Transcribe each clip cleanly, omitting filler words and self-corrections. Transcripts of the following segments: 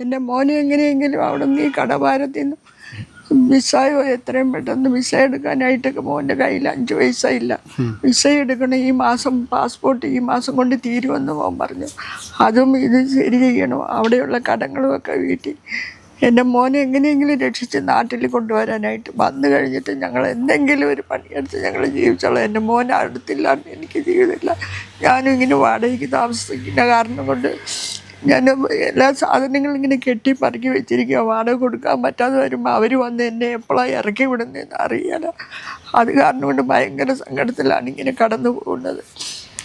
എൻ്റെ മോനെ എങ്ങനെയെങ്കിലും അവിടെ നിന്ന് ഈ കടഭാരത്തിൽ നിന്ന് വിസയോ എത്രയും പെട്ടെന്ന് വിസ എടുക്കാനായിട്ടൊക്കെ മോൻ്റെ കയ്യിൽ 5 പൈസ ഇല്ല. വിസ എടുക്കണം, ഈ മാസം പാസ്പോർട്ട് ഈ മാസം കൊണ്ട് തീരുമെന്ന് മോൻ പറഞ്ഞു. അതും ഇത് ശരി ചെയ്യണം, അവിടെയുള്ള കടങ്ങളുമൊക്കെ വീട്ടിൽ എൻ്റെ മോനെ എങ്ങനെയെങ്കിലും രക്ഷിച്ച് നാട്ടിൽ കൊണ്ടുവരാനായിട്ട്. വന്നു കഴിഞ്ഞിട്ട് ഞങ്ങൾ എന്തെങ്കിലും ഒരു പണിയെടുത്ത് ഞങ്ങൾ ജീവിച്ചോളാം. എൻ്റെ മോനെ അടുത്തില്ലാണ്ട് എനിക്ക് ജീവിതമില്ല. ഞാനും ഇങ്ങനെ വാടകയ്ക്ക് താമസിക്കുന്ന കാരണം കൊണ്ട് ഞാൻ എല്ലാ സാധനങ്ങളും ഇങ്ങനെ കെട്ടി പറക്കി വെച്ചിരിക്കുക. വാടക കൊടുക്കാൻ പറ്റാതെ വരുമ്പോൾ അവർ വന്ന് എന്നെ എപ്പോഴാണ് ഇറക്കി വിടുന്നതെന്ന് അറിയാല. അത് കാരണം കൊണ്ട് ഭയങ്കര സങ്കടത്തിലാണ് ഇങ്ങനെ കടന്നു പോകുന്നത്.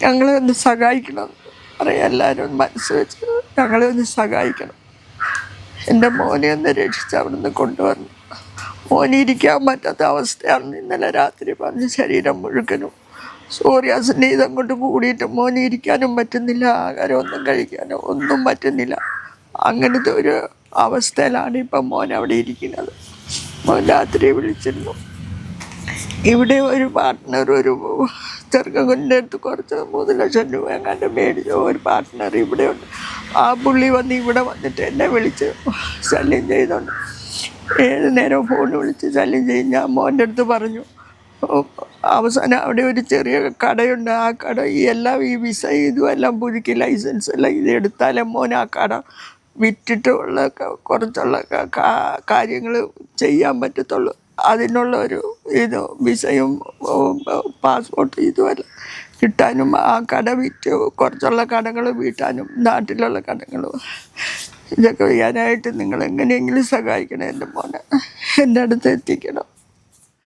ഞങ്ങളെ ഒന്ന് സഹായിക്കണം പറയാം, എല്ലാവരും ഒന്ന് മനസ്സ് വെച്ച് ഞങ്ങളെ ഒന്ന് സഹായിക്കണം. എൻ്റെ മോനെ ഒന്ന് രക്ഷിച്ച് അവിടെ നിന്ന് കൊണ്ടുവരണം. മോനെ ഇരിക്കാൻ പറ്റാത്ത അവസ്ഥയാണ്. ഇന്നലെ രാത്രി പറഞ്ഞ് ശരീരം മുഴുക്കനും സോറിയാസിൻ്റെ ഇതങ്ങോട്ട് കൂടിയിട്ട് മോനെ ഇരിക്കാനും പറ്റുന്നില്ല, ആഹാരം ഒന്നും കഴിക്കാനോ ഒന്നും പറ്റുന്നില്ല. അങ്ങനത്തെ ഒരു അവസ്ഥയിലാണ് ഇപ്പം മോൻ അവിടെ ഇരിക്കുന്നത്. മോൻ രാത്രി വിളിച്ചിരുന്നു. ഇവിടെ ഒരു പാർട്ട്ണർ, ഒരു ചെറുക്കൻ്റെ അടുത്ത് കുറച്ച് 3 ലക്ഷം രൂപ എങ്ങാണ്ട് മേടിച്ച ഒരു പാർട്ട്ണർ ഇവിടെ ഉണ്ട്. ആ പുള്ളി വന്ന് ഇവിടെ വന്നിട്ട് എന്നെ വിളിച്ച് ശല്യം ചെയ്തോണ്ട് ഏത് നേരവും ഫോൺ വിളിച്ച് ശല്യം ചെയ്യും. ഞാൻ മോൻ്റെ അടുത്ത് പറഞ്ഞു. അവസാനം അവിടെ ഒരു ചെറിയ കടയുണ്ട്. ആ കട ഈ വിസ ഇതും എല്ലാം പുതുക്കി ലൈസൻസ് എല്ലാം ഇത് എടുത്താലേ മോൻ ആ കട വിറ്റിട്ടുള്ള കുറച്ചുള്ള കാര്യങ്ങൾ ചെയ്യാൻ പറ്റത്തുള്ളൂ. അതിനുള്ള ഒരു ഇത് വിസയും പാസ്പോർട്ട് ഇതുമെല്ലാം കിട്ടാനും ആ കട വിറ്റ് കുറച്ചുള്ള കടകൾ വീട്ടാനും നാട്ടിലുള്ള കടകളും ഇതൊക്കെ ചെയ്യാനായിട്ട് നിങ്ങൾ എങ്ങനെയെങ്കിലും സഹായിക്കണം. എൻ്റെ മോനെ എൻ്റെ അടുത്ത് എത്തിക്കണം.